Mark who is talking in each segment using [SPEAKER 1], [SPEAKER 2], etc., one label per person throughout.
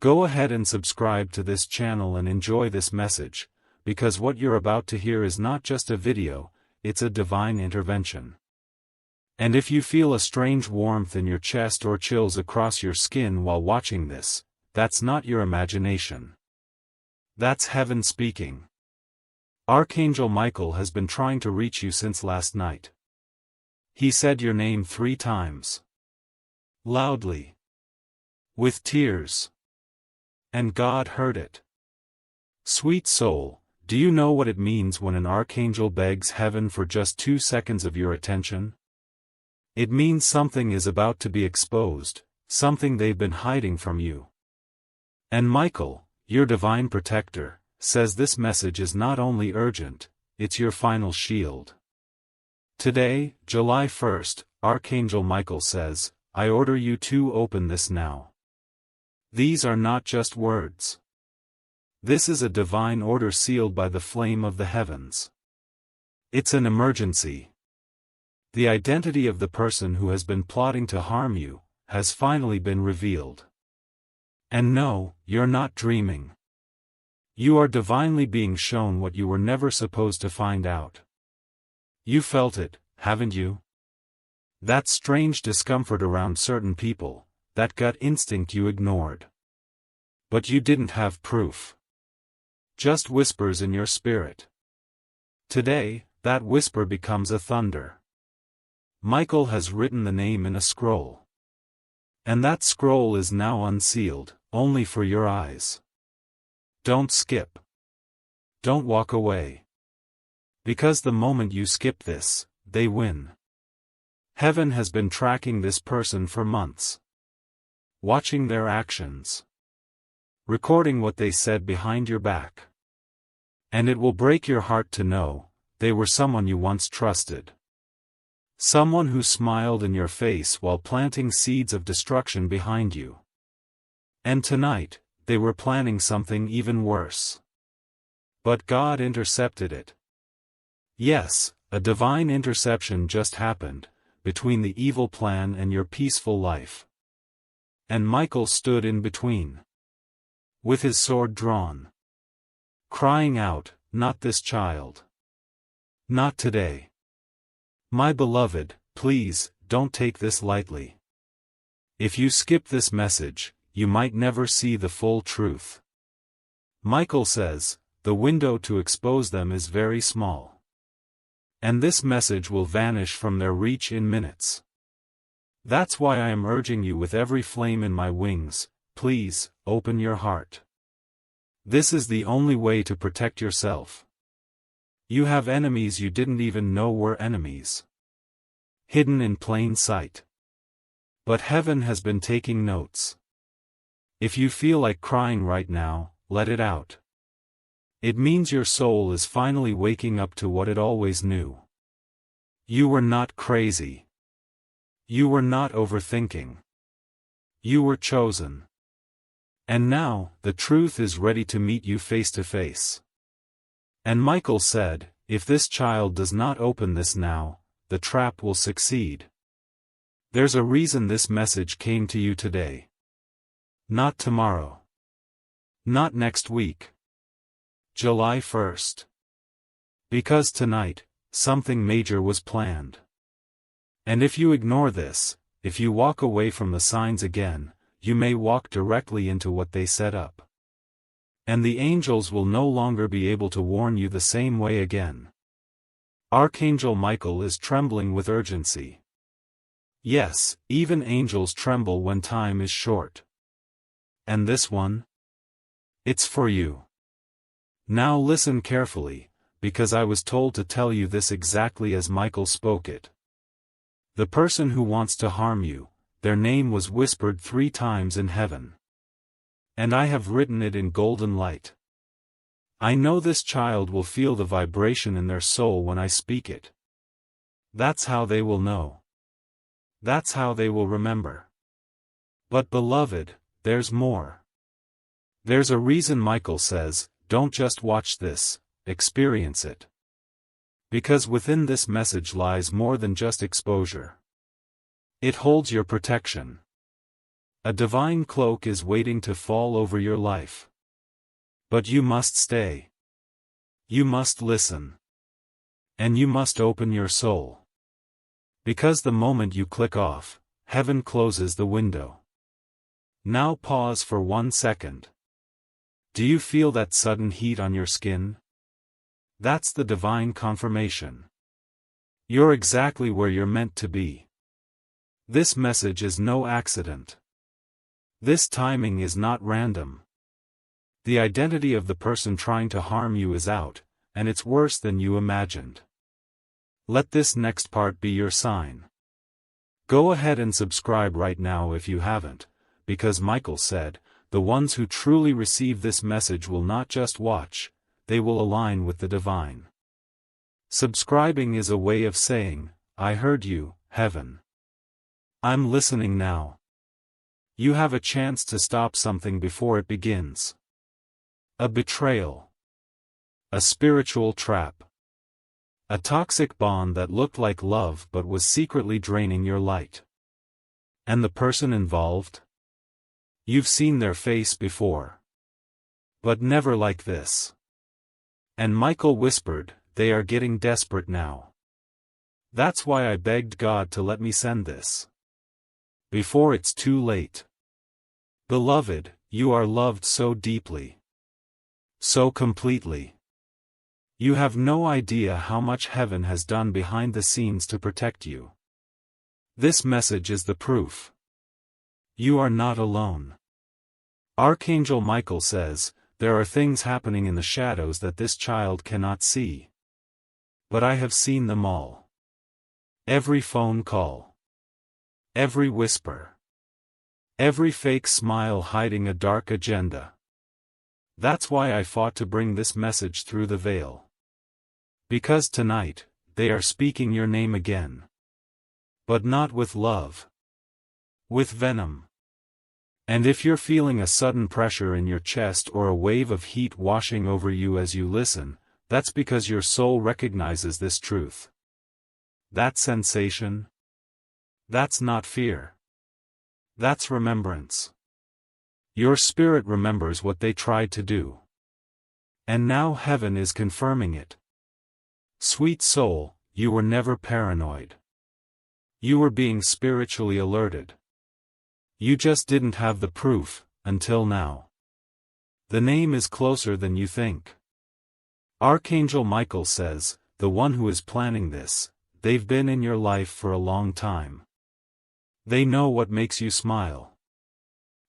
[SPEAKER 1] Go ahead and subscribe to this channel and enjoy this message, because what you're about to hear is not just a video, it's a divine intervention. And if you feel a strange warmth in your chest or chills across your skin while watching this, that's not your imagination. That's heaven speaking. Archangel Michael has been trying to reach you since last night. He said your name 3 times. Loudly. With tears. And God heard it. Sweet soul, do you know what it means when an archangel begs heaven for just 2 seconds of your attention? It means something is about to be exposed, something they've been hiding from you. And Michael, your divine protector, says this message is not only urgent, it's your final shield. Today, July 1st, Archangel Michael says, I order you to open this now. These are not just words. This is a divine order sealed by the flame of the heavens. It's an emergency. The identity of the person who has been plotting to harm you has finally been revealed. And no, you're not dreaming. You are divinely being shown what you were never supposed to find out. You felt it, haven't you? That strange discomfort around certain people, that gut instinct you ignored. But you didn't have proof. Just whispers in your spirit. Today, that whisper becomes a thunder. Michael has written the name in a scroll. And that scroll is now unsealed, only for your eyes. Don't skip. Don't walk away. Because the moment you skip this, they win. Heaven has been tracking this person for months. Watching their actions. Recording what they said behind your back. And it will break your heart to know, they were someone you once trusted. Someone who smiled in your face while planting seeds of destruction behind you. And tonight, they were planning something even worse. But God intercepted it. Yes, a divine interception just happened, between the evil plan and your peaceful life. And Michael stood in between. With his sword drawn. Crying out, not this child. Not today. My beloved, please, don't take this lightly. If you skip this message, you might never see the full truth. Michael says, the window to expose them is very small. And this message will vanish from their reach in minutes. That's why I am urging you with every flame in my wings, please, open your heart. This is the only way to protect yourself. You have enemies you didn't even know were enemies. Hidden in plain sight. But heaven has been taking notes. If you feel like crying right now, let it out. It means your soul is finally waking up to what it always knew. You were not crazy. You were not overthinking. You were chosen. And now, the truth is ready to meet you face to face. And Michael said, if this child does not open this now, the trap will succeed. There's a reason this message came to you today. Not tomorrow. Not next week. July 1st. Because tonight, something major was planned. And if you ignore this, if you walk away from the signs again, you may walk directly into what they set up. And the angels will no longer be able to warn you the same way again. Archangel Michael is trembling with urgency. Yes, even angels tremble when time is short. And this one? It's for you. Now listen carefully, because I was told to tell you this exactly as Michael spoke it. The person who wants to harm you, their name was whispered 3 times in heaven. And I have written it in golden light. I know this child will feel the vibration in their soul when I speak it. That's how they will know. That's how they will remember. But beloved, there's more. There's a reason Michael says, don't just watch this, experience it. Because within this message lies more than just exposure. It holds your protection. A divine cloak is waiting to fall over your life. But you must stay. You must listen. And you must open your soul. Because the moment you click off, heaven closes the window. Now pause for 1 second. Do you feel that sudden heat on your skin? That's the divine confirmation. You're exactly where you're meant to be. This message is no accident. This timing is not random. The identity of the person trying to harm you is out, and it's worse than you imagined. Let this next part be your sign. Go ahead and subscribe right now if you haven't, because Michael said, the ones who truly receive this message will not just watch, they will align with the divine. Subscribing is a way of saying, I heard you, heaven. I'm listening now. You have a chance to stop something before it begins. A betrayal. A spiritual trap. A toxic bond that looked like love but was secretly draining your light. And the person involved? You've seen their face before. But never like this. And Michael whispered, they are getting desperate now. That's why I begged God to let me send this. Before it's too late. Beloved, you are loved so deeply. So completely. You have no idea how much heaven has done behind the scenes to protect you. This message is the proof. You are not alone. Archangel Michael says, there are things happening in the shadows that this child cannot see. But I have seen them all. Every phone call. Every whisper. Every fake smile hiding a dark agenda. That's why I fought to bring this message through the veil. Because tonight, they are speaking your name again. But not with love. With venom. And if you're feeling a sudden pressure in your chest or a wave of heat washing over you as you listen, that's because your soul recognizes this truth. That sensation? That's not fear. That's remembrance. Your spirit remembers what they tried to do. And now heaven is confirming it. Sweet soul, you were never paranoid. You were being spiritually alerted. You just didn't have the proof, until now. The name is closer than you think. Archangel Michael says, the one who is planning this, they've been in your life for a long time. They know what makes you smile.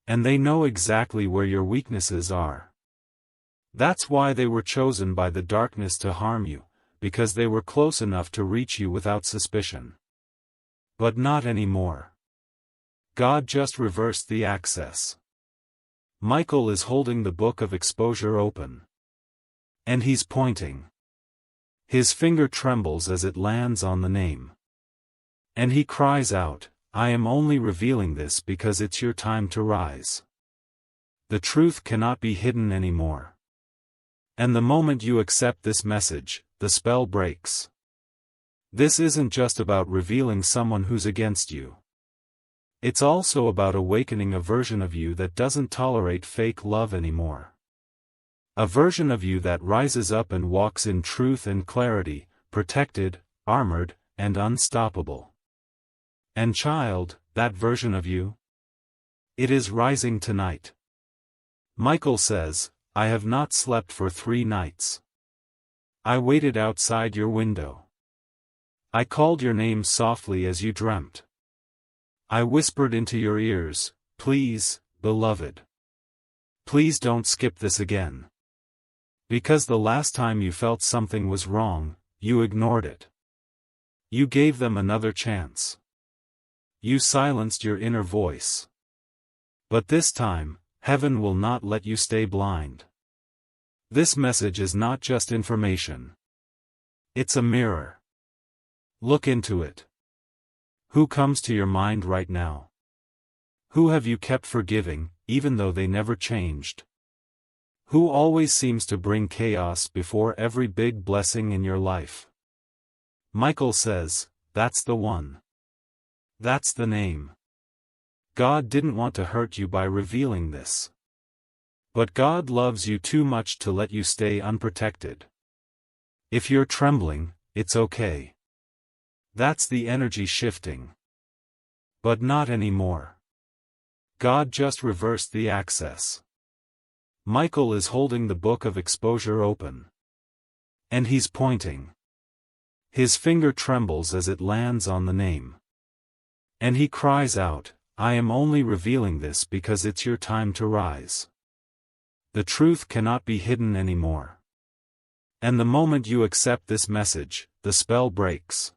[SPEAKER 1] And they know exactly where your weaknesses are. That's why they were chosen by the darkness to harm you, because they were close enough to reach you without suspicion. But not anymore. God just reversed the access. Michael is holding the book of exposure open. And he's pointing. His finger trembles as it lands on the name. And he cries out, I am only revealing this because it's your time to rise. The truth cannot be hidden anymore. And the moment you accept this message, the spell breaks. This isn't just about revealing someone who's against you. It's also about awakening a version of you that doesn't tolerate fake love anymore. A version of you that rises up and walks in truth and clarity, protected, armored, and unstoppable. And child, that version of you? It is rising tonight. Michael says, I have not slept for 3 nights. I waited outside your window. I called your name softly as you dreamt. I whispered into your ears, please, beloved. Please don't skip this again. Because the last time you felt something was wrong, you ignored it. You gave them another chance. You silenced your inner voice. But this time, heaven will not let you stay blind. This message is not just information. It's a mirror. Look into it. Who comes to your mind right now? Who have you kept forgiving, even though they never changed? Who always seems to bring chaos before every big blessing in your life? Michael says, that's the one. That's the name. God didn't want to hurt you by revealing this. But God loves you too much to let you stay unprotected. If you're trembling, it's okay. That's the energy shifting. But not anymore. God just reversed the access. Michael is holding the book of exposure open. And he's pointing. His finger trembles as it lands on the name. And he cries out, I am only revealing this because it's your time to rise. The truth cannot be hidden anymore. And the moment you accept this message, the spell breaks.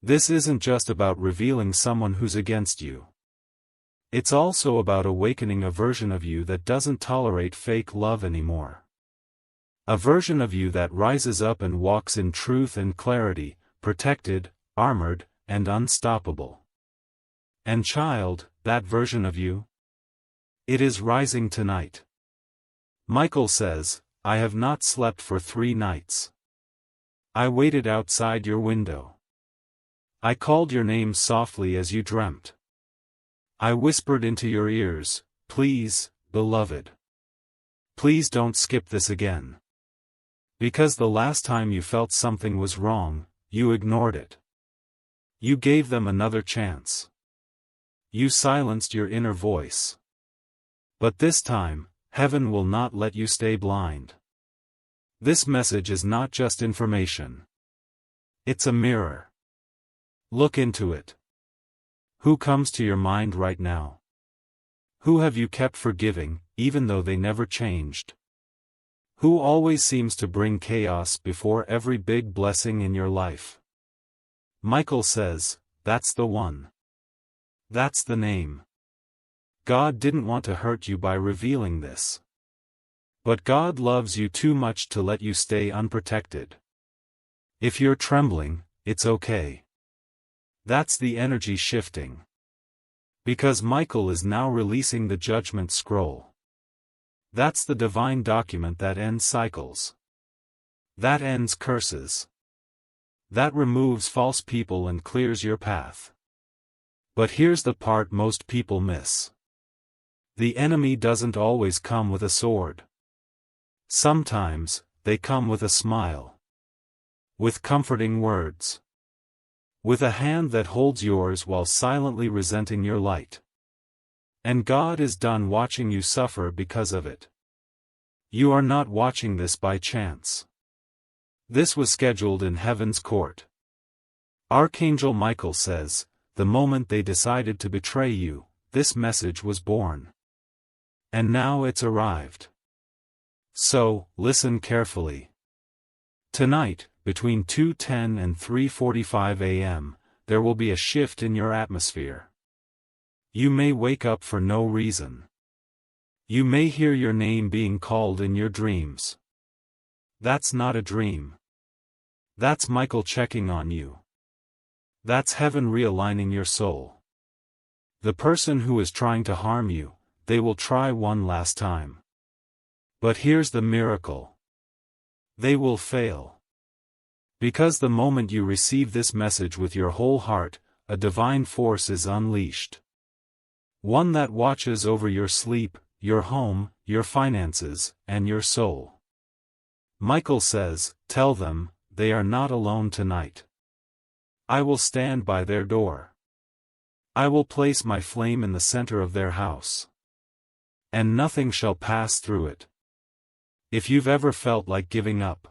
[SPEAKER 1] This isn't just about revealing someone who's against you. It's also about awakening a version of you that doesn't tolerate fake love anymore. A version of you that rises up and walks in truth and clarity, protected, armored, and unstoppable. And child, that version of you? It is rising tonight. Michael says, I have not slept for 3 nights. I waited outside your window. I called your name softly as you dreamt. I whispered into your ears, please, beloved. Please don't skip this again. Because the last time you felt something was wrong, you ignored it. You gave them another chance. You silenced your inner voice. But this time, heaven will not let you stay blind. This message is not just information. It's a mirror. Look into it. Who comes to your mind right now? Who have you kept forgiving, even though they never changed? Who always seems to bring chaos before every big blessing in your life? Michael says, that's the one. That's the name. God didn't want to hurt you by revealing this. But God loves you too much to let you stay unprotected. If you're trembling, it's okay. That's the energy shifting. Because Michael is now releasing the judgment scroll. That's the divine document that ends cycles. That ends curses. That removes false people and clears your path. But here's the part most people miss. The enemy doesn't always come with a sword. Sometimes, they come with a smile. With comforting words. With a hand that holds yours while silently resenting your light. And God is done watching you suffer because of it. You are not watching this by chance. This was scheduled in heaven's court. Archangel Michael says, the moment they decided to betray you, this message was born. And now it's arrived. So, listen carefully. Tonight, between 2:10 and 3:45 a.m., there will be a shift in your atmosphere. You may wake up for no reason. You may hear your name being called in your dreams. That's not a dream. That's Michael checking on you. That's heaven realigning your soul. The person who is trying to harm you, they will try one last time. But here's the miracle. They will fail. Because the moment you receive this message with your whole heart, a divine force is unleashed. One that watches over your sleep, your home, your finances, and your soul. Michael says, tell them, they are not alone tonight. I will stand by their door. I will place my flame in the center of their house. And nothing shall pass through it. If you've ever felt like giving up.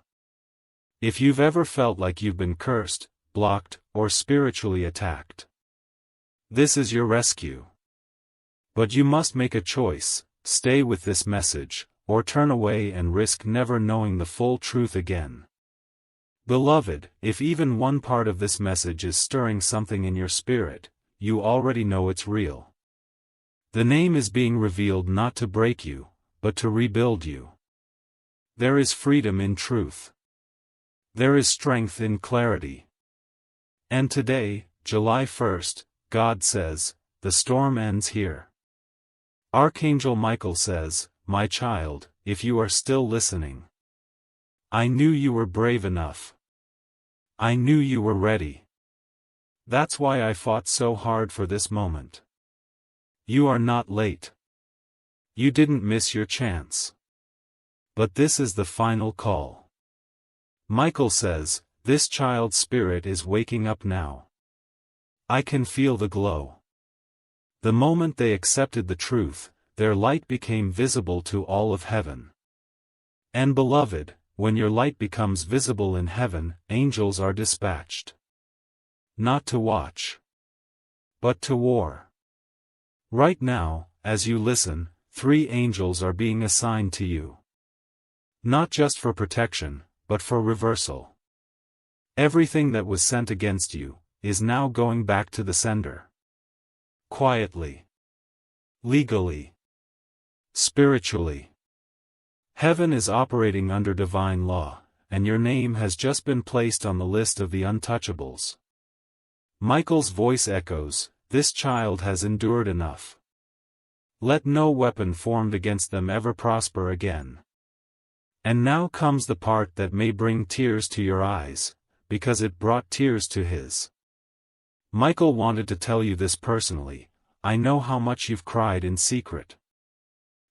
[SPEAKER 1] If you've ever felt like you've been cursed, blocked, or spiritually attacked. This is your rescue. But you must make a choice, stay with this message, or turn away and risk never knowing the full truth again. Beloved, if even one part of this message is stirring something in your spirit, you already know it's real. The name is being revealed not to break you, but to rebuild you. There is freedom in truth. There is strength in clarity. And today, July 1st, God says, the storm ends here. Archangel Michael says, my child, if you are still listening. I knew you were brave enough. I knew you were ready. That's why I fought so hard for this moment. You are not late. You didn't miss your chance. But this is the final call. Michael says, this child's spirit is waking up now. I can feel the glow. The moment they accepted the truth, their light became visible to all of heaven. And beloved, when your light becomes visible in heaven, angels are dispatched. Not to watch, but to war. Right now, as you listen, 3 angels are being assigned to you. Not just for protection, but for reversal. Everything that was sent against you is now going back to the sender. Quietly. Legally. Spiritually. Heaven is operating under divine law, and your name has just been placed on the list of the untouchables. Michael's voice echoes, this child has endured enough. Let no weapon formed against them ever prosper again. And now comes the part that may bring tears to your eyes, because it brought tears to his. Michael wanted to tell you this personally. I know how much you've cried in secret.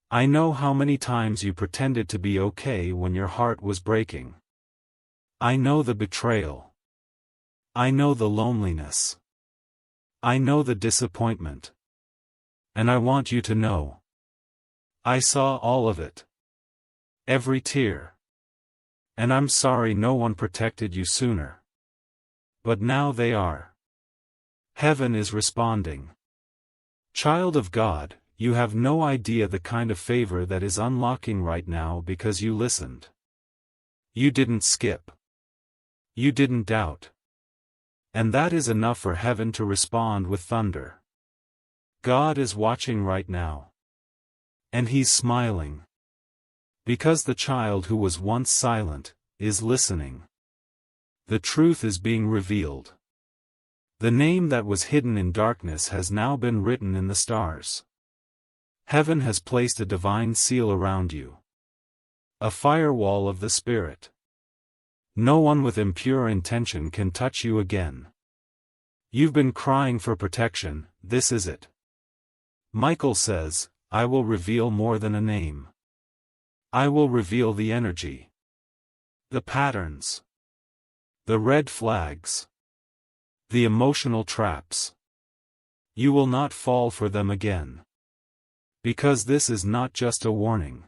[SPEAKER 1] I know how many times you pretended to be okay when your heart was breaking. I know the betrayal. I know the loneliness. I know the disappointment. And I want you to know. I saw all of it. Every tear. And I'm sorry no one protected you sooner. But now they are. Heaven is responding. Child of God, you have no idea the kind of favor that is unlocking right now because you listened. You didn't skip. You didn't doubt. And that is enough for heaven to respond with thunder. God is watching right now. And He's smiling. Because the child who was once silent is listening. The truth is being revealed. The name that was hidden in darkness has now been written in the stars. Heaven has placed a divine seal around you. A firewall of the Spirit. No one with impure intention can touch you again. You've been crying for protection, this is it. Michael says, I will reveal more than a name. I will reveal the energy. The patterns. The red flags. The emotional traps. You will not fall for them again. Because this is not just a warning.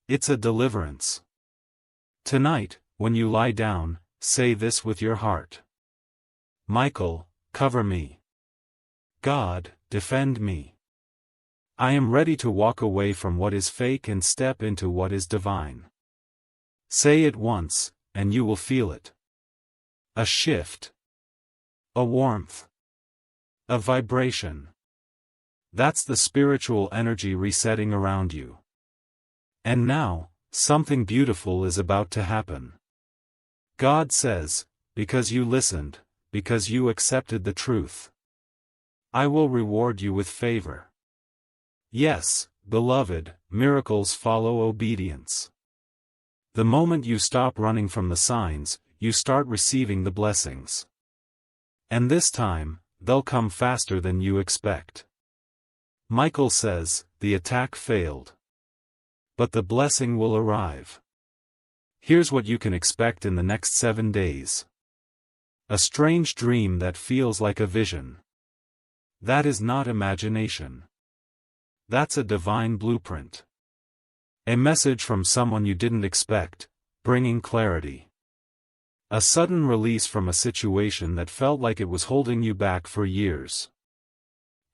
[SPEAKER 1] It's a deliverance. Tonight, when you lie down, say this with your heart. Michael, cover me. God, defend me. I am ready to walk away from what is fake and step into what is divine. Say it once, and you will feel it. A shift. A warmth. A vibration. That's the spiritual energy resetting around you. And now, something beautiful is about to happen. God says, because you listened, because you accepted the truth, I will reward you with favor. Yes, beloved, miracles follow obedience. The moment you stop running from the signs, you start receiving the blessings. And this time, they'll come faster than you expect. Michael says, the attack failed. But the blessing will arrive. Here's what you can expect in the next 7 days. A strange dream that feels like a vision. That is not imagination. That's a divine blueprint. A message from someone you didn't expect, bringing clarity. A sudden release from a situation that felt like it was holding you back for years.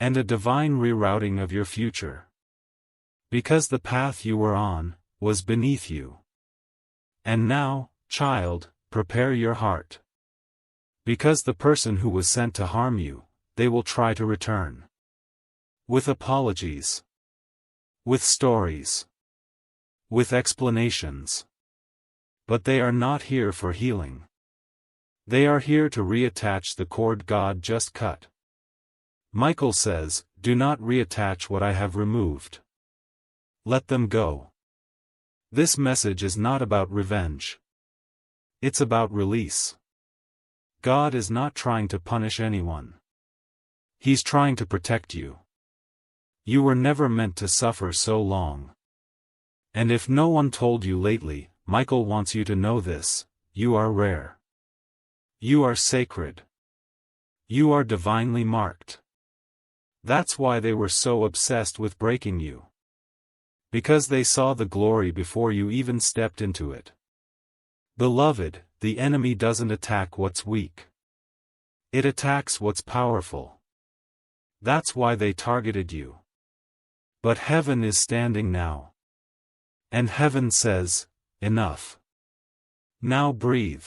[SPEAKER 1] And a divine rerouting of your future. Because the path you were on was beneath you. And now, child, prepare your heart. Because the person who was sent to harm you, they will try to return. With apologies. With stories. With explanations. But they are not here for healing. They are here to reattach the cord God just cut. Michael says, do not reattach what I have removed. Let them go. This message is not about revenge. It's about release. God is not trying to punish anyone. He's trying to protect you. You were never meant to suffer so long. And if no one told you lately, Michael wants you to know this: you are rare. You are sacred. You are divinely marked. That's why they were so obsessed with breaking you. Because they saw the glory before you even stepped into it. Beloved, the enemy doesn't attack what's weak. It attacks what's powerful. That's why they targeted you. But heaven is standing now. And heaven says, enough. Now breathe.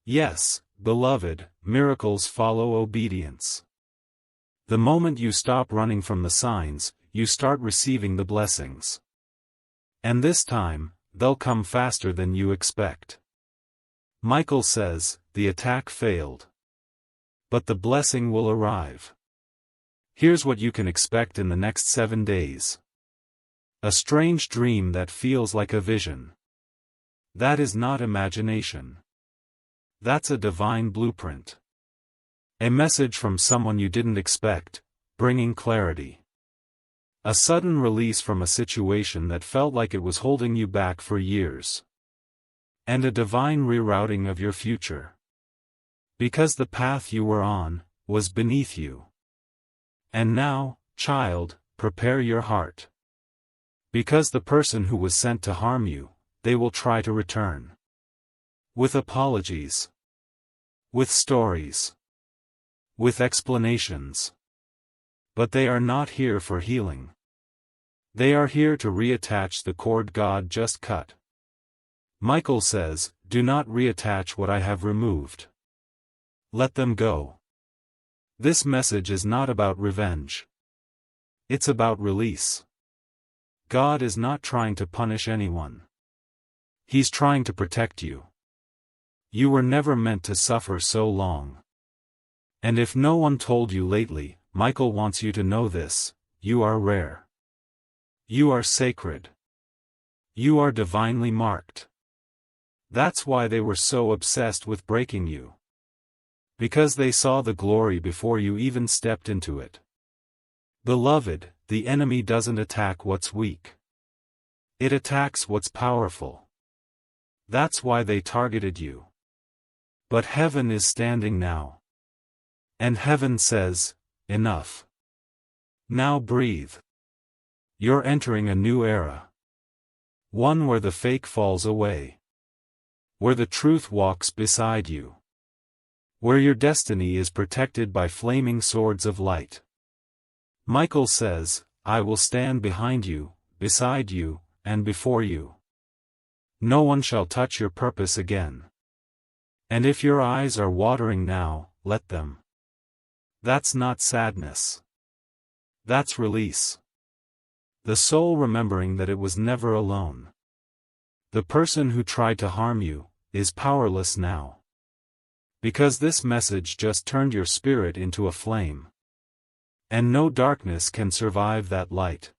[SPEAKER 1] Yes, beloved, miracles follow obedience. The moment you stop running from the signs, you start receiving the blessings. And this time, they'll come faster than you expect. Michael says, the attack failed. But the blessing will arrive. Here's what you can expect in the next 7 days. A strange dream that feels like a vision. That is not imagination. That's a divine blueprint. A message from someone you didn't expect, bringing clarity. A sudden release from a situation that felt like it was holding you back for years. And a divine rerouting of your future. Because the path you were on was beneath you. And now, child, prepare your heart. Because the person who was sent to harm you, they will try to return. With apologies. With stories. With explanations. But they are not here for healing. They are here to reattach the cord God just cut. Michael says, do not reattach what I have removed. Let them go. This message is not about revenge. It's about release. God is not trying to punish anyone. He's trying to protect you. You were never meant to suffer so long. And if no one told you lately, Michael wants you to know this: you are rare. You are sacred. You are divinely marked. That's why they were so obsessed with breaking you. Because they saw the glory before you even stepped into it. Beloved, the enemy doesn't attack what's weak. It attacks what's powerful. That's why they targeted you. But heaven is standing now. And heaven says, enough. Now breathe. You're entering a new era. One where the fake falls away. Where the truth walks beside you. Where your destiny is protected by flaming swords of light. Michael says, I will stand behind you, beside you, and before you. No one shall touch your purpose again. And if your eyes are watering now, let them. That's not sadness. That's release. The soul remembering that it was never alone. The person who tried to harm you is powerless now. Because this message just turned your spirit into a flame. And no darkness can survive that light.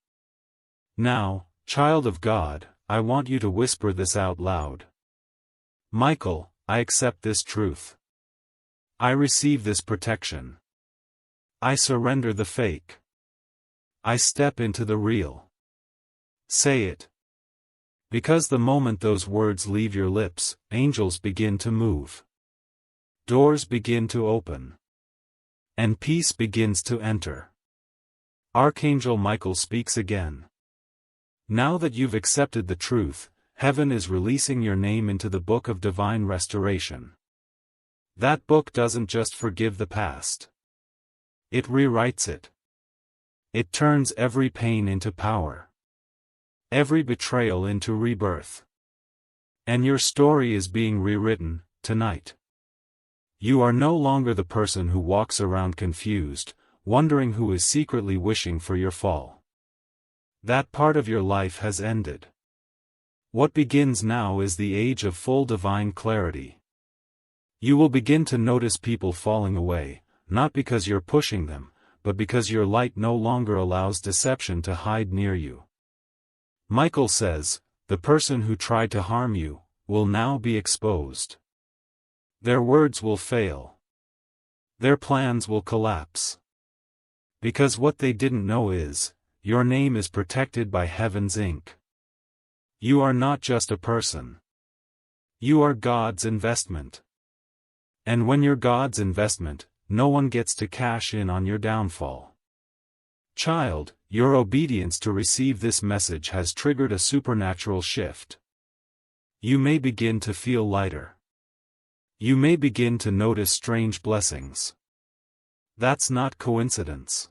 [SPEAKER 1] Now, child of God, I want you to whisper this out loud. Michael, I accept this truth. I receive this protection. I surrender the fake. I step into the real. Say it. Because the moment those words leave your lips, angels begin to move. Doors begin to open. And peace begins to enter. Archangel Michael speaks again. Now that you've accepted the truth, heaven is releasing your name into the book of divine restoration. That book doesn't just forgive the past. It rewrites it. It turns every pain into power. Every betrayal into rebirth. And your story is being rewritten, tonight. You are no longer the person who walks around confused, wondering who is secretly wishing for your fall. That part of your life has ended. What begins now is the age of full divine clarity. You will begin to notice people falling away, not because you're pushing them, but because your light no longer allows deception to hide near you. Michael says, the person who tried to harm you will now be exposed. Their words will fail. Their plans will collapse. Because what they didn't know is, your name is protected by heaven's ink. You are not just a person. You are God's investment. And when you're God's investment, no one gets to cash in on your downfall. Child, your obedience to receive this message has triggered a supernatural shift. You may begin to feel lighter. You may begin to notice strange blessings. That's not coincidence.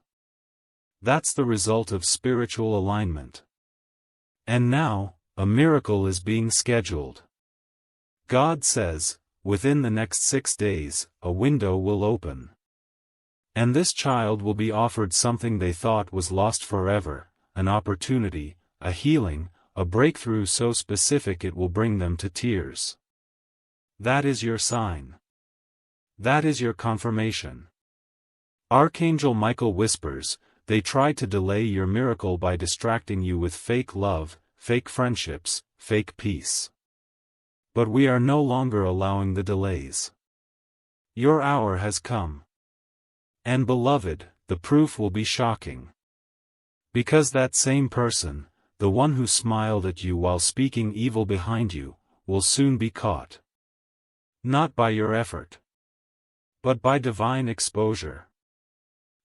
[SPEAKER 1] That's the result of spiritual alignment. And now, a miracle is being scheduled. God says, within the next 6 days, a window will open. And this child will be offered something they thought was lost forever, an opportunity, a healing, a breakthrough so specific it will bring them to tears. That is your sign. That is your confirmation. Archangel Michael whispers, they tried to delay your miracle by distracting you with fake love, fake friendships, fake peace. But we are no longer allowing the delays. Your hour has come. And beloved, the proof will be shocking. Because that same person, the one who smiled at you while speaking evil behind you, will soon be caught. Not by your effort, but by divine exposure.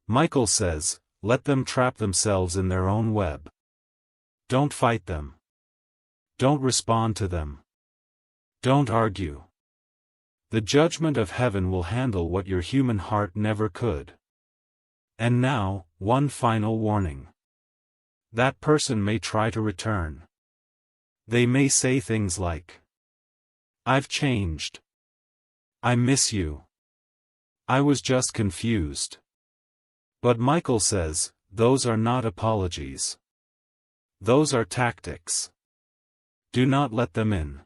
[SPEAKER 1] Michael says, let them trap themselves in their own web. Don't fight them. Don't respond to them. Don't argue. The judgment of heaven will handle what your human heart never could. And now, one final warning. That person may try to return. They may say things like, I've changed. I miss you. I was just confused. But Michael says, those are not apologies. Those are tactics. Do not let them in.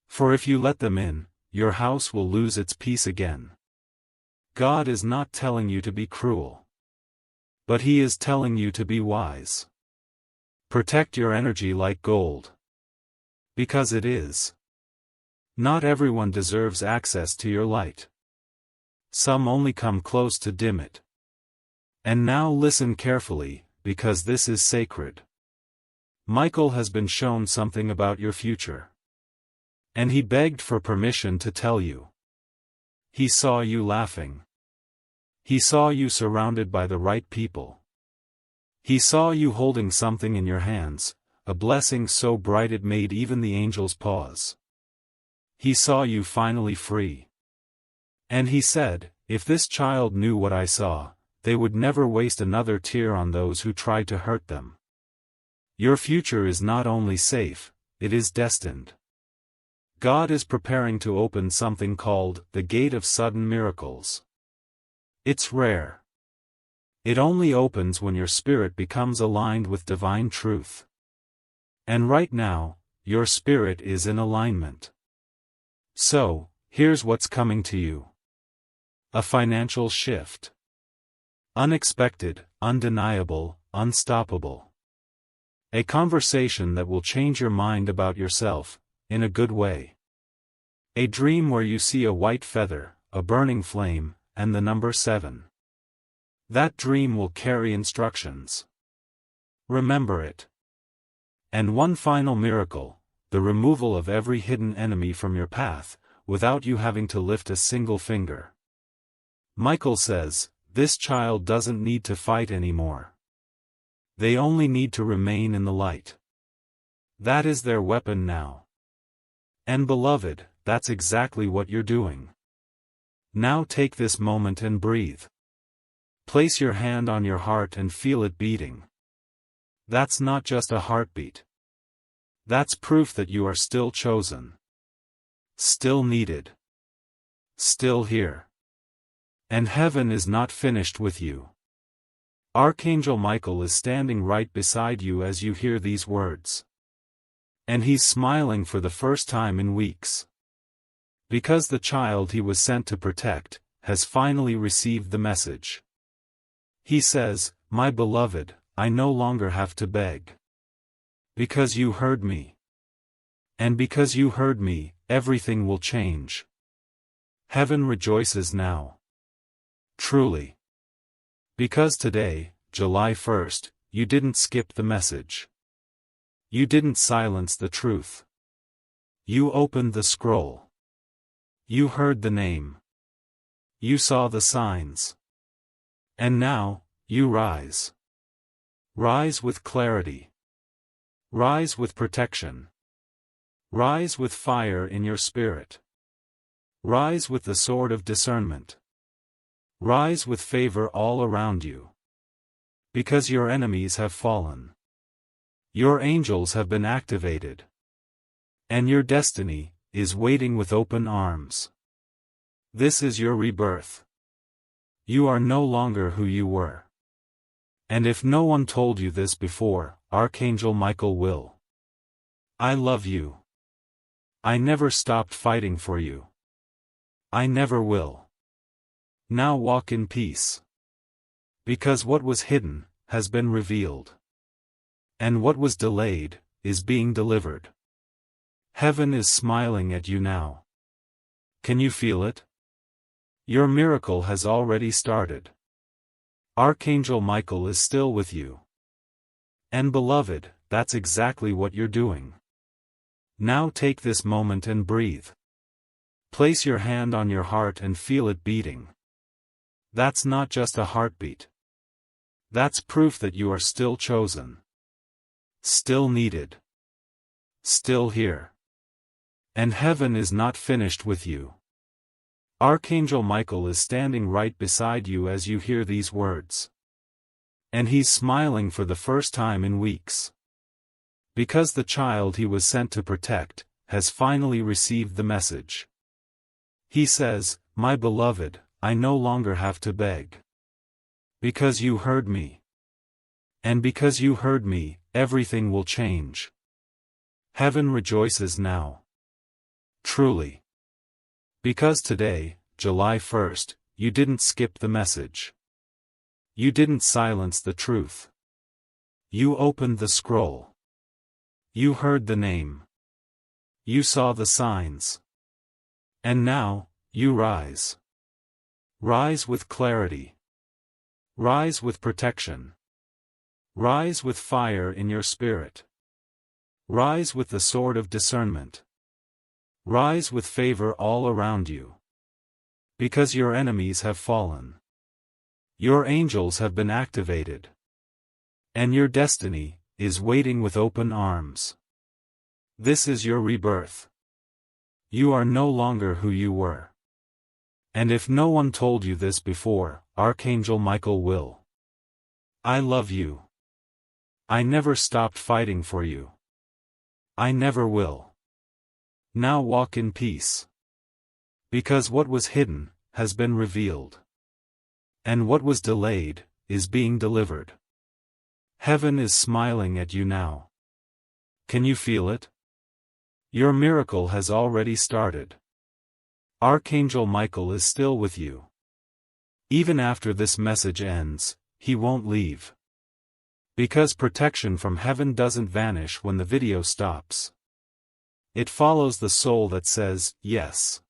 [SPEAKER 1] For if you let them in, your house will lose its peace again. God is not telling you to be cruel. But He is telling you to be wise. Protect your energy like gold. Because it is. Not everyone deserves access to your light. Some only come close to dim it. And now listen carefully, because this is sacred. Michael has been shown something about your future. And he begged for permission to tell you. He saw you laughing. He saw you surrounded by the right people. He saw you holding something in your hands, a blessing so bright it made even the angels pause. He saw you finally free. And he said, if this child knew what I saw, they would never waste another tear on those who tried to hurt them. Your future is not only safe, it is destined. God is preparing to open something called the Gate of Sudden Miracles. It's rare. It only opens when your spirit becomes aligned with divine truth. And right now, your spirit is in alignment. So, here's what's coming to you. A financial shift. Unexpected, undeniable, unstoppable. A conversation that will change your mind about yourself, in a good way. A dream where you see a white feather, a burning flame, and the number 7. That dream will carry instructions. Remember it. And one final miracle, the removal of every hidden enemy from your path, without you having to lift a single finger. Michael says, this child doesn't need to fight anymore. They only need to remain in the light. That is their weapon now. And beloved, that's exactly what you're doing. Now take this moment and breathe. Place your hand on your heart and feel it beating. That's not just a heartbeat. That's proof that you are still chosen. Still needed. Still here. And heaven is not finished with you. Archangel Michael is standing right beside you as you hear these words. And he's smiling for the first time in weeks. Because the child he was sent to protect, has finally received the message. He says, my beloved, I no longer have to beg. Because you heard me. And because you heard me, everything will change. Heaven rejoices now. Truly. Because today, July 1st, you didn't skip the message. You didn't silence the truth. You opened the scroll. You heard the name. You saw the signs. And now, you rise. Rise with clarity. Rise with protection. Rise with fire in your spirit. Rise with the sword of discernment. Rise with favor all around you. Because your enemies have fallen. Your angels have been activated. And your destiny is waiting with open arms. This is your rebirth. You are no longer who you were. And if no one told you this before, Archangel Michael will. I love you. I never stopped fighting for you. I never will. Now walk in peace. Because what was hidden has been revealed. And what was delayed is being delivered. Heaven is smiling at you now. Can you feel it? Your miracle has already started. Archangel Michael is still with you. And beloved, that's exactly what you're doing. Now take this moment and breathe. Place your hand on your heart and feel it beating. That's not just a heartbeat. That's proof that you are still chosen. Still needed. Still here. And heaven is not finished with you. Archangel Michael is standing right beside you as you hear these words. And he's smiling for the first time in weeks. Because the child he was sent to protect has finally received the message. He says, "My beloved, I no longer have to beg. Because you heard me. And because you heard me, everything will change. Heaven rejoices now. Truly. Because today, July 1st, you didn't skip the message. You didn't silence the truth. You opened the scroll. You heard the name. You saw the signs. And now, you rise. Rise with clarity. Rise with protection. Rise with fire in your spirit. Rise with the sword of discernment. Rise with favor all around you. Because your enemies have fallen. Your angels have been activated. And your destiny is waiting with open arms. This is your rebirth. You are no longer who you were. And if no one told you this before, Archangel Michael will. I love you. I never stopped fighting for you. I never will. Now walk in peace. Because what was hidden has been revealed. And what was delayed is being delivered. Heaven is smiling at you now. Can you feel it? Your miracle has already started. Archangel Michael is still with you. Even after this message ends, he won't leave. Because protection from heaven doesn't vanish when the video stops. It follows the soul that says, yes.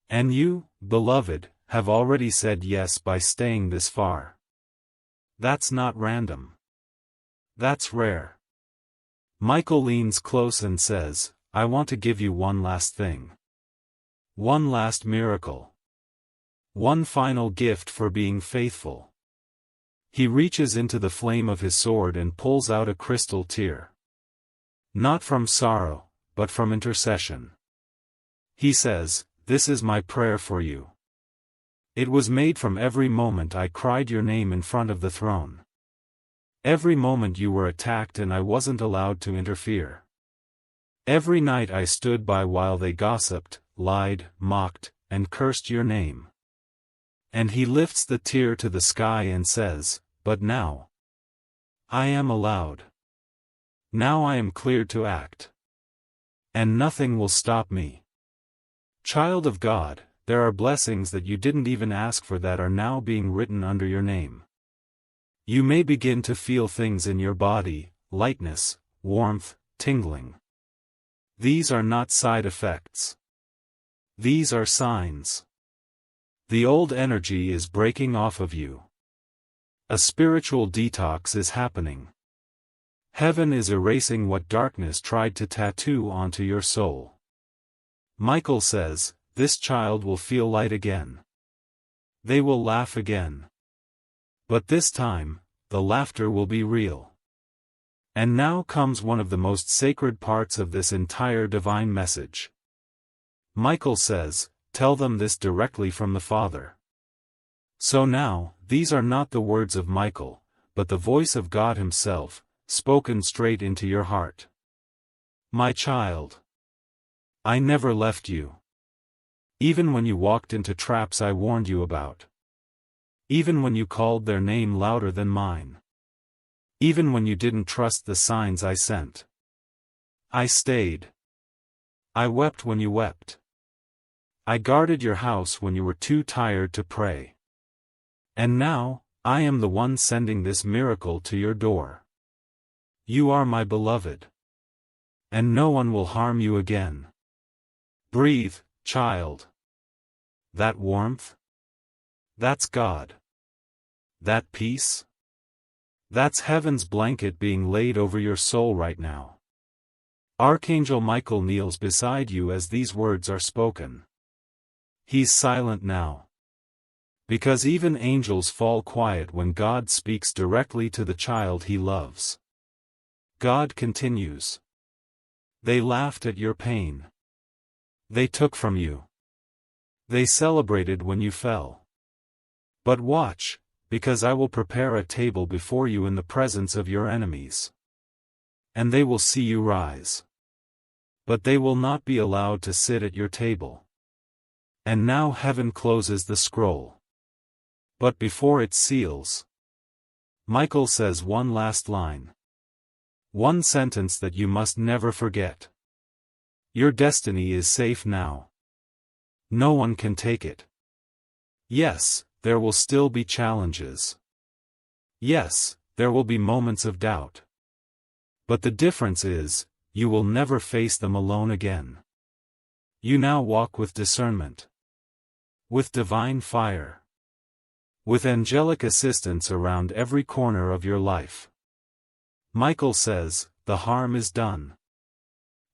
[SPEAKER 1] And you, beloved, have already said yes by staying this far. That's not random. That's rare. Michael leans close and says, I want to give you one last thing. One last miracle. One final gift for being faithful. He reaches into the flame of his sword and pulls out a crystal tear. Not from sorrow, but from intercession. He says, this is my prayer for you. It was made from every moment I cried your name in front of the throne. Every moment you were attacked and I wasn't allowed to interfere. Every night I stood by while they gossiped, lied, mocked, and cursed your name. And he lifts the tear to the sky and says, but now I am allowed. Now I am cleared to act. And nothing will stop me. Child of God, there are blessings that you didn't even ask for that are now being written under your name. You may begin to feel things in your body, lightness, warmth, tingling. These are not side effects. These are signs. The old energy is breaking off of you. A spiritual detox is happening. Heaven is erasing what darkness tried to tattoo onto your soul. Michael says, this child will feel light again. They will laugh again. But this time, the laughter will be real. And now comes one of the most sacred parts of this entire divine message. Michael says, tell them this directly from the Father. So now, these are not the words of Michael, but the voice of God Himself, spoken straight into your heart. My child, I never left you. Even when you walked into traps I warned you about. Even when you called their name louder than mine. Even when you didn't trust the signs I sent. I stayed. I wept when you wept. I guarded your house when you were too tired to pray. And now, I am the one sending this miracle to your door. You are my beloved. And no one will harm you again. Breathe, child. That warmth? That's God. That peace? That's heaven's blanket being laid over your soul right now. Archangel Michael kneels beside you as these words are spoken. He's silent now. Because even angels fall quiet when God speaks directly to the child He loves. God continues. They laughed at your pain. They took from you. They celebrated when you fell. But watch, because I will prepare a table before you in the presence of your enemies. And they will see you rise. But they will not be allowed to sit at your table. And now heaven closes the scroll. But before it seals, Michael says one last line. One sentence that you must never forget. Your destiny is safe now. No one can take it. Yes, there will still be challenges. Yes, there will be moments of doubt. But the difference is, you will never face them alone again. You now walk with discernment. With divine fire. With angelic assistance around every corner of your life. Michael says, the harm is done.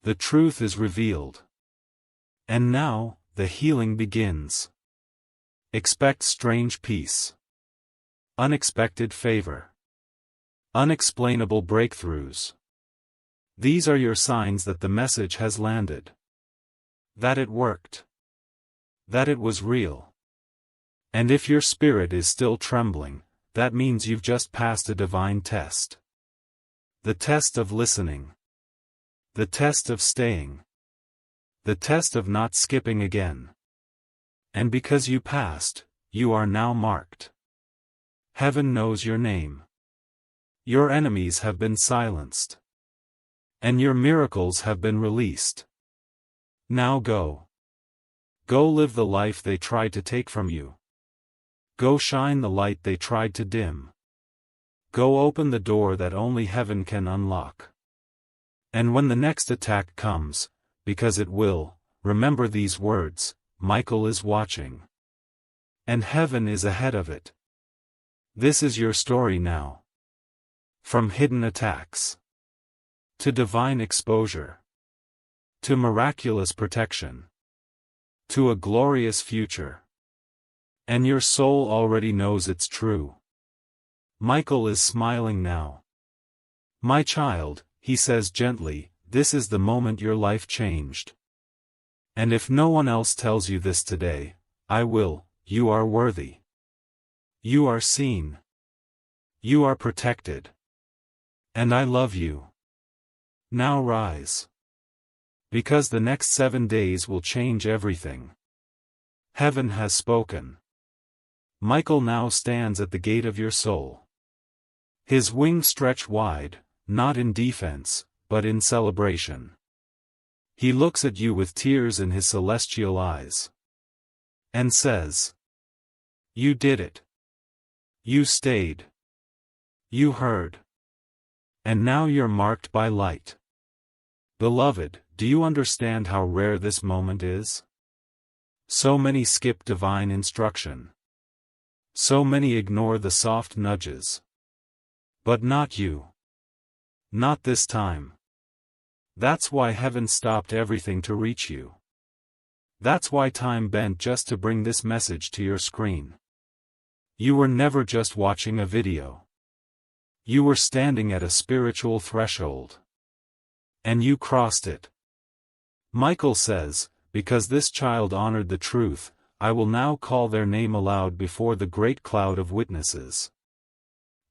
[SPEAKER 1] The truth is revealed. And now, the healing begins. Expect strange peace. Unexpected favor. Unexplainable breakthroughs. These are your signs that the message has landed. That it worked. That it was real. And if your spirit is still trembling, that means you've just passed a divine test. The test of listening. The test of staying. The test of not skipping again. And because you passed, you are now marked. Heaven knows your name. Your enemies have been silenced. And your miracles have been released. Now go. Go live the life they tried to take from you. Go shine the light they tried to dim. Go open the door that only heaven can unlock. And when the next attack comes, because it will, remember these words, Michael is watching. And heaven is ahead of it. This is your story now. From hidden attacks. To divine exposure. To miraculous protection. To a glorious future. And your soul already knows it's true. Michael is smiling now. My child, he says gently, this is the moment your life changed. And if no one else tells you this today, I will. You are worthy. You are seen. You are protected. And I love you. Now rise. Because the next 7 days will change everything. Heaven has spoken. Michael now stands at the gate of your soul. His wings stretch wide, not in defense, but in celebration. He looks at you with tears in his celestial eyes. And says, you did it. You stayed. You heard. And now you're marked by light. Beloved, do you understand how rare this moment is? So many skip divine instruction. So many ignore the soft nudges. But not you. Not this time. That's why heaven stopped everything to reach you. That's why time bent just to bring this message to your screen. You were never just watching a video. You were standing at a spiritual threshold. And you crossed it. Michael says, because this child honored the truth, I will now call their name aloud before the great cloud of witnesses.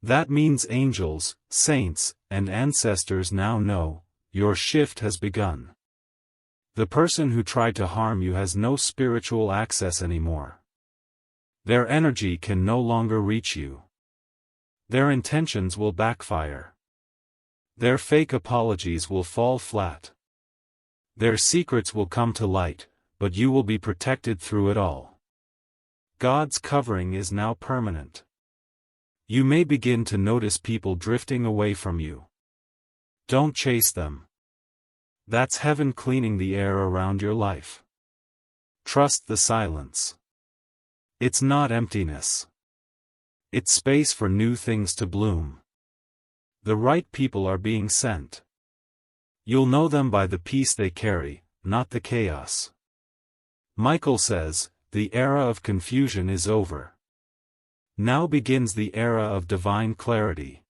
[SPEAKER 1] That means angels, saints, and ancestors now know, your shift has begun. The person who tried to harm you has no spiritual access anymore. Their energy can no longer reach you. Their intentions will backfire. Their fake apologies will fall flat. Their secrets will come to light, but you will be protected through it all. God's covering is now permanent. You may begin to notice people drifting away from you. Don't chase them. That's heaven cleaning the air around your life. Trust the silence. It's not emptiness. It's space for new things to bloom. The right people are being sent. You'll know them by the peace they carry, not the chaos. Michael says, the era of confusion is over. Now begins the era of divine clarity.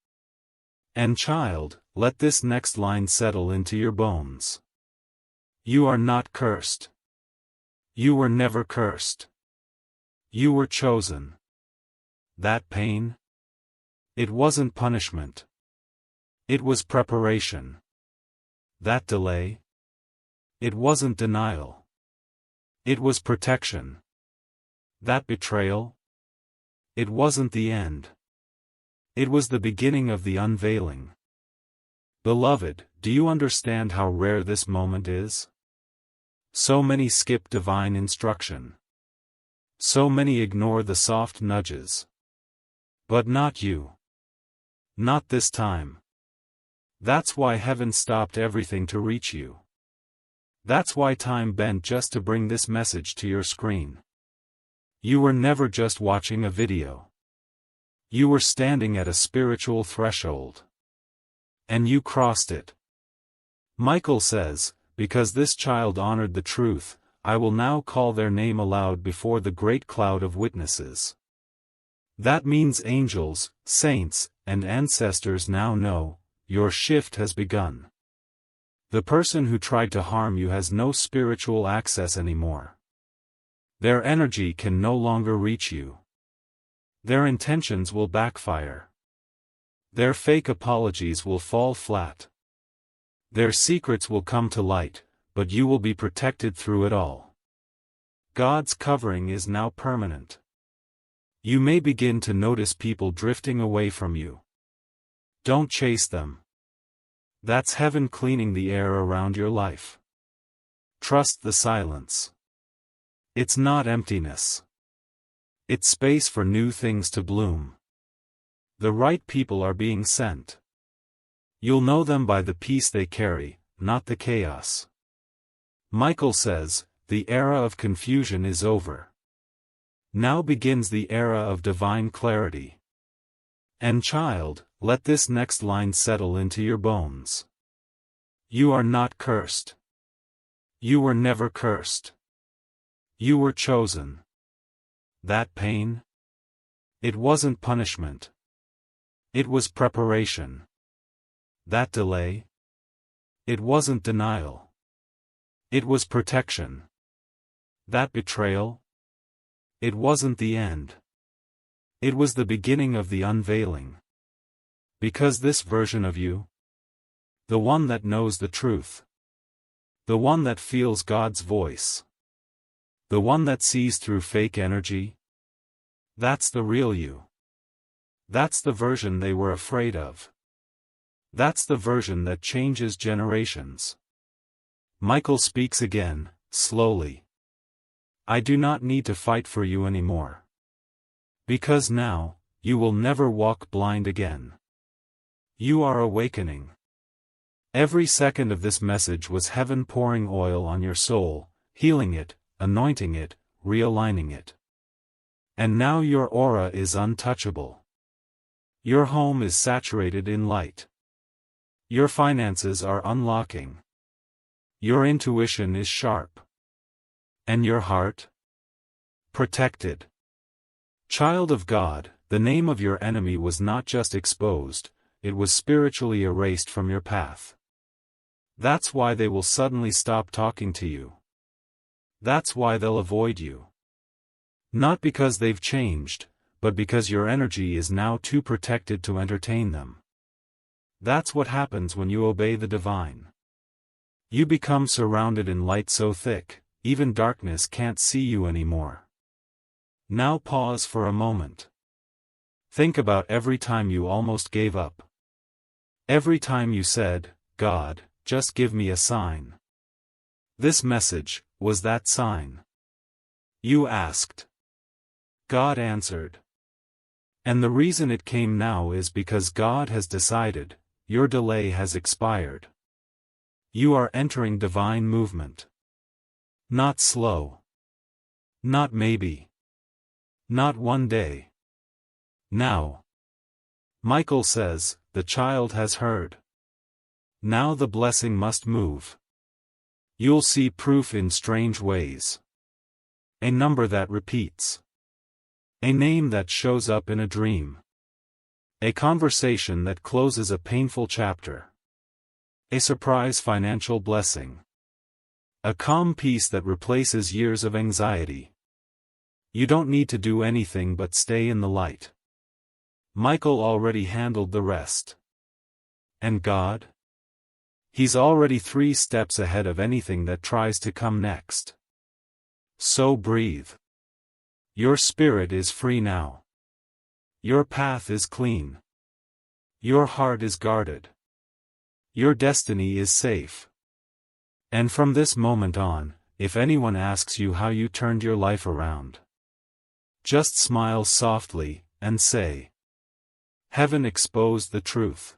[SPEAKER 1] And child, let this next line settle into your bones. You are not cursed. You were never cursed. You were chosen. That pain? It wasn't punishment. It was preparation. That delay? It wasn't denial. It was protection. That betrayal? It wasn't the end. It was the beginning of the unveiling. Beloved, do you understand how rare this moment is? So many skip divine instruction. So many ignore the soft nudges. But not you. Not this time. That's why heaven stopped everything to reach you. That's why time bent just to bring this message to your screen. You were never just watching a video. You were standing at a spiritual threshold. And you crossed it. Michael says, because this child honored the truth, I will now call their name aloud before the great cloud of witnesses. That means angels, saints, and ancestors now know, your shift has begun. The person who tried to harm you has no spiritual access anymore. Their energy can no longer reach you. Their intentions will backfire. Their fake apologies will fall flat. Their secrets will come to light, but you will be protected through it all. God's covering is now permanent. You may begin to notice people drifting away from you. Don't chase them. That's heaven cleaning the air around your life. Trust the silence. It's not emptiness. It's space for new things to bloom. The right people are being sent. You'll know them by the peace they carry, not the chaos. Michael says, the era of confusion is over. Now begins the era of divine clarity. And child, let this next line settle into your bones. You are not cursed. You were never cursed. You were chosen. That pain? It wasn't punishment. It was preparation. That delay? It wasn't denial. It was protection. That betrayal? It wasn't the end. It was the beginning of the unveiling. Because this version of you, the one that knows the truth, the one that feels God's voice, the one that sees through fake energy, that's the real you. That's the version they were afraid of. That's the version that changes generations. Michael speaks again, slowly. I do not need to fight for you anymore. Because now, you will never walk blind again. You are awakening. Every second of this message was heaven pouring oil on your soul, healing it, anointing it, realigning it. And now your aura is untouchable. Your home is saturated in light. Your finances are unlocking. Your intuition is sharp. And your heart? Protected. Child of God, the name of your enemy was not just exposed, it was spiritually erased from your path. That's why they will suddenly stop talking to you. That's why they'll avoid you. Not because they've changed, but because your energy is now too protected to entertain them. That's what happens when you obey the divine. You become surrounded in light so thick, even darkness can't see you anymore. Now pause for a moment. Think about every time you almost gave up. Every time you said, "God, just give me a sign." This message was that sign. You asked. God answered. And the reason it came now is because God has decided, your delay has expired. You are entering divine movement. Not slow. Not maybe. Not one day. Now. Michael says, the child has heard. Now the blessing must move. You'll see proof in strange ways. A number that repeats. A name that shows up in a dream. A conversation that closes a painful chapter. A surprise financial blessing. A calm peace that replaces years of anxiety. You don't need to do anything but stay in the light. Michael already handled the rest. And God? He's already 3 steps ahead of anything that tries to come next. So breathe. Your spirit is free now. Your path is clean. Your heart is guarded. Your destiny is safe. And from this moment on, if anyone asks you how you turned your life around, just smile softly, and say, Heaven exposed the truth.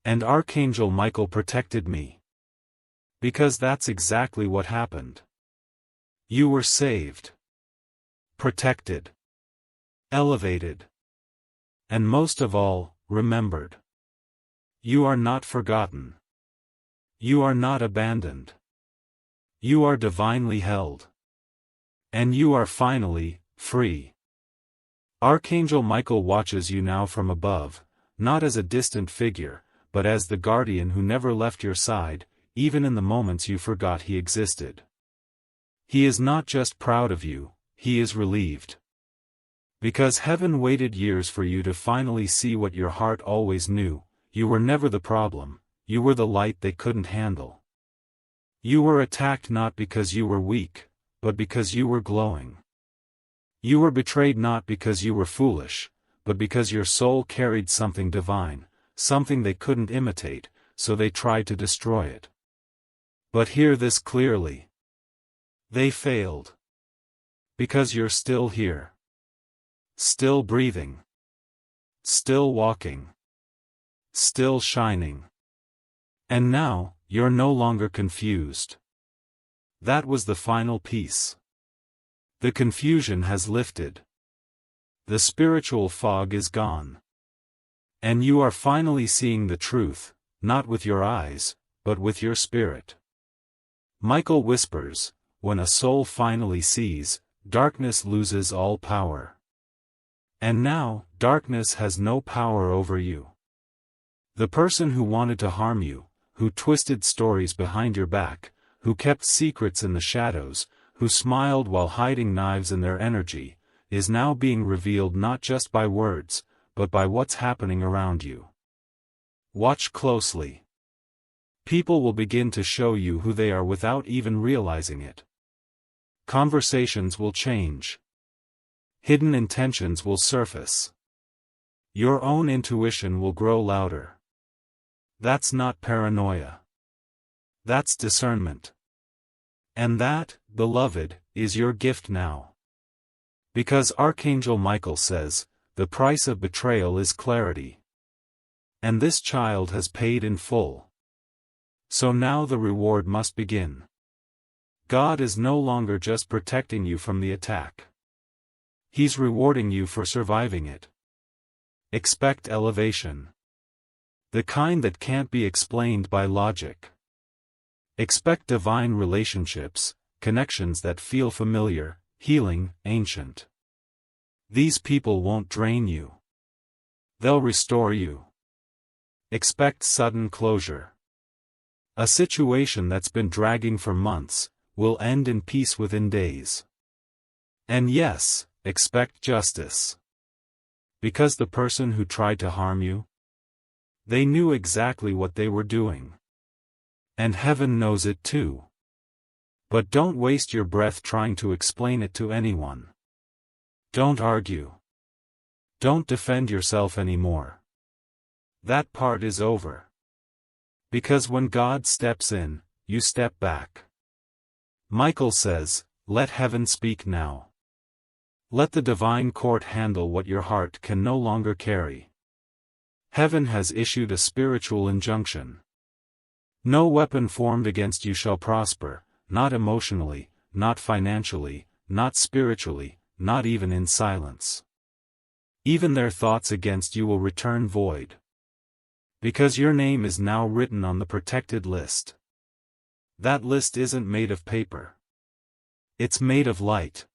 [SPEAKER 1] And Archangel Michael protected me. Because that's exactly what happened. You were saved. Protected. Elevated. And most of all, remembered. You are not forgotten. You are not abandoned. You are divinely held. And you are finally free. Archangel Michael watches you now from above, not as a distant figure, but as the guardian who never left your side, even in the moments you forgot he existed. He is not just proud of you, he is relieved. Because heaven waited years for you to finally see what your heart always knew, you were never the problem, you were the light they couldn't handle. You were attacked not because you were weak, but because you were glowing. You were betrayed not because you were foolish, but because your soul carried something divine, something they couldn't imitate, so they tried to destroy it. But hear this clearly. They failed. Because you're still here. Still breathing. Still walking. Still shining. And now, you're no longer confused. That was the final piece. The confusion has lifted. The spiritual fog is gone. And you are finally seeing the truth, not with your eyes, but with your spirit. Michael whispers, when a soul finally sees, darkness loses all power. And now, darkness has no power over you. The person who wanted to harm you, who twisted stories behind your back, who kept secrets in the shadows, who smiled while hiding knives in their energy, is now being revealed not just by words, but by what's happening around you. Watch closely. People will begin to show you who they are without even realizing it. Conversations will change. Hidden intentions will surface. Your own intuition will grow louder. That's not paranoia. That's discernment. And that, beloved, is your gift now. Because Archangel Michael says, the price of betrayal is clarity. And this child has paid in full. So now the reward must begin. God is no longer just protecting you from the attack. He's rewarding you for surviving it. Expect elevation. The kind that can't be explained by logic. Expect divine relationships, connections that feel familiar, healing, ancient. These people won't drain you. They'll restore you. Expect sudden closure. A situation that's been dragging for months will end in peace within days. And yes, expect justice. Because the person who tried to harm you, they knew exactly what they were doing. And heaven knows it too. But don't waste your breath trying to explain it to anyone. Don't argue. Don't defend yourself anymore. That part is over. Because when God steps in, you step back. Michael says, let heaven speak now. Let the divine court handle what your heart can no longer carry. Heaven has issued a spiritual injunction. No weapon formed against you shall prosper, not emotionally, not financially, not spiritually, not even in silence. Even their thoughts against you will return void. Because your name is now written on the protected list. That list isn't made of paper. It's made of light.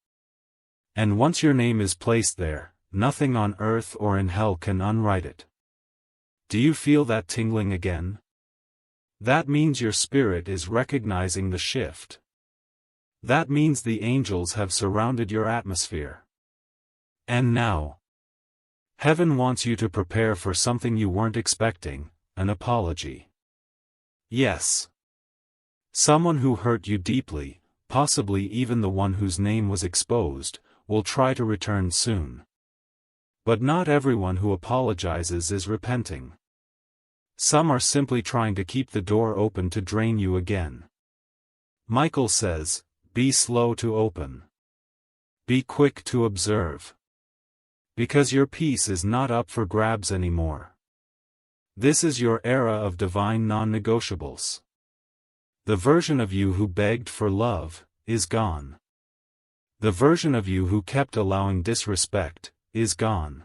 [SPEAKER 1] And once your name is placed there, nothing on earth or in hell can unwrite it. Do you feel that tingling again? That means your spirit is recognizing the shift. That means the angels have surrounded your atmosphere. And now, heaven wants you to prepare for something you weren't expecting, an apology. Yes. Someone who hurt you deeply, possibly even the one whose name was exposed, will try to return soon. But not everyone who apologizes is repenting. Some are simply trying to keep the door open to drain you again. Michael says, be slow to open. Be quick to observe. Because your peace is not up for grabs anymore. This is your era of divine non-negotiables. The version of you who begged for love, is gone. The version of you who kept allowing disrespect, is gone.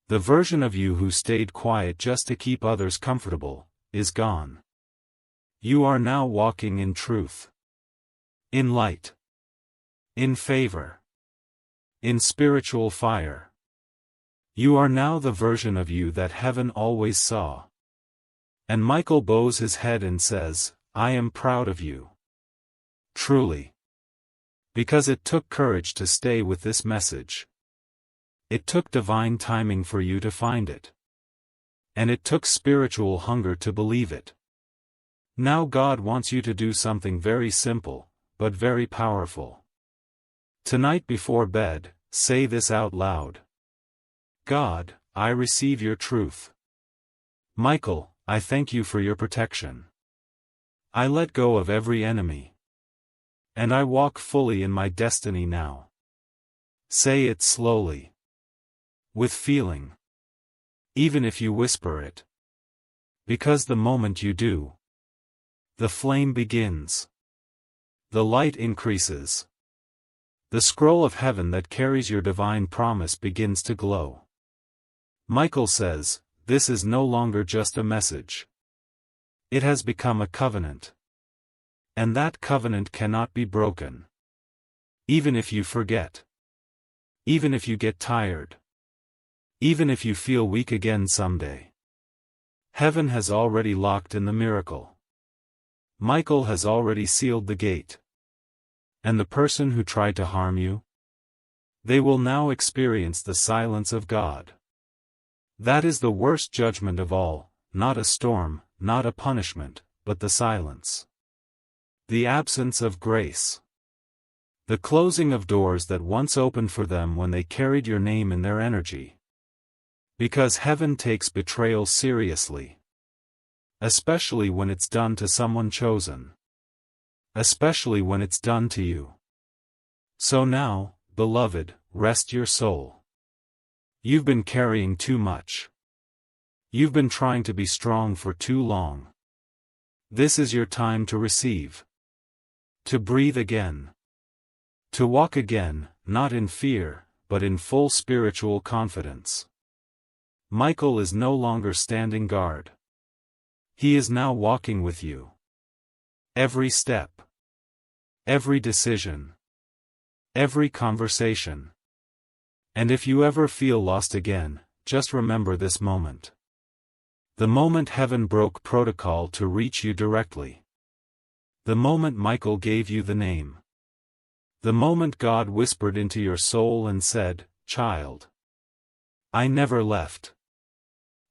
[SPEAKER 1] The version of you who stayed quiet just to keep others comfortable, is gone. You are now walking in truth. In light. In favor. In spiritual fire. You are now the version of you that heaven always saw. And Michael bows his head and says, I am proud of you. Truly. Because it took courage to stay with this message. It took divine timing for you to find it. And it took spiritual hunger to believe it. Now God wants you to do something very simple, but very powerful. Tonight before bed, say this out loud. God, I receive your truth. Michael, I thank you for your protection. I let go of every enemy. And I walk fully in my destiny now. Say it slowly. With feeling. Even if you whisper it. Because the moment you do, the flame begins. The light increases. The scroll of heaven that carries your divine promise begins to glow. Michael says, this is no longer just a message. It has become a covenant. And that covenant cannot be broken. Even if you forget. Even if you get tired. Even if you feel weak again someday. Heaven has already locked in the miracle. Michael has already sealed the gate. And the person who tried to harm you? They will now experience the silence of God. That is the worst judgment of all, not a storm, not a punishment, but the silence. The absence of grace. The closing of doors that once opened for them when they carried your name in their energy. Because heaven takes betrayal seriously. Especially when it's done to someone chosen. Especially when it's done to you. So now, beloved, rest your soul. You've been carrying too much. You've been trying to be strong for too long. This is your time to receive. To breathe again. To walk again, not in fear, but in full spiritual confidence. Michael is no longer standing guard. He is now walking with you. Every step. Every decision. Every conversation. And if you ever feel lost again, just remember this moment. The moment heaven broke protocol to reach you directly. The moment Michael gave you the name. The moment God whispered into your soul and said, "Child, I never left."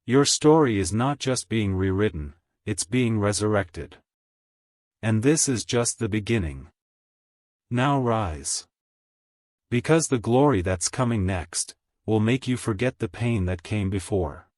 [SPEAKER 1] Your story is not just being rewritten, it's being resurrected. And this is just the beginning. Now rise. Because the glory that's coming next will make you forget the pain that came before.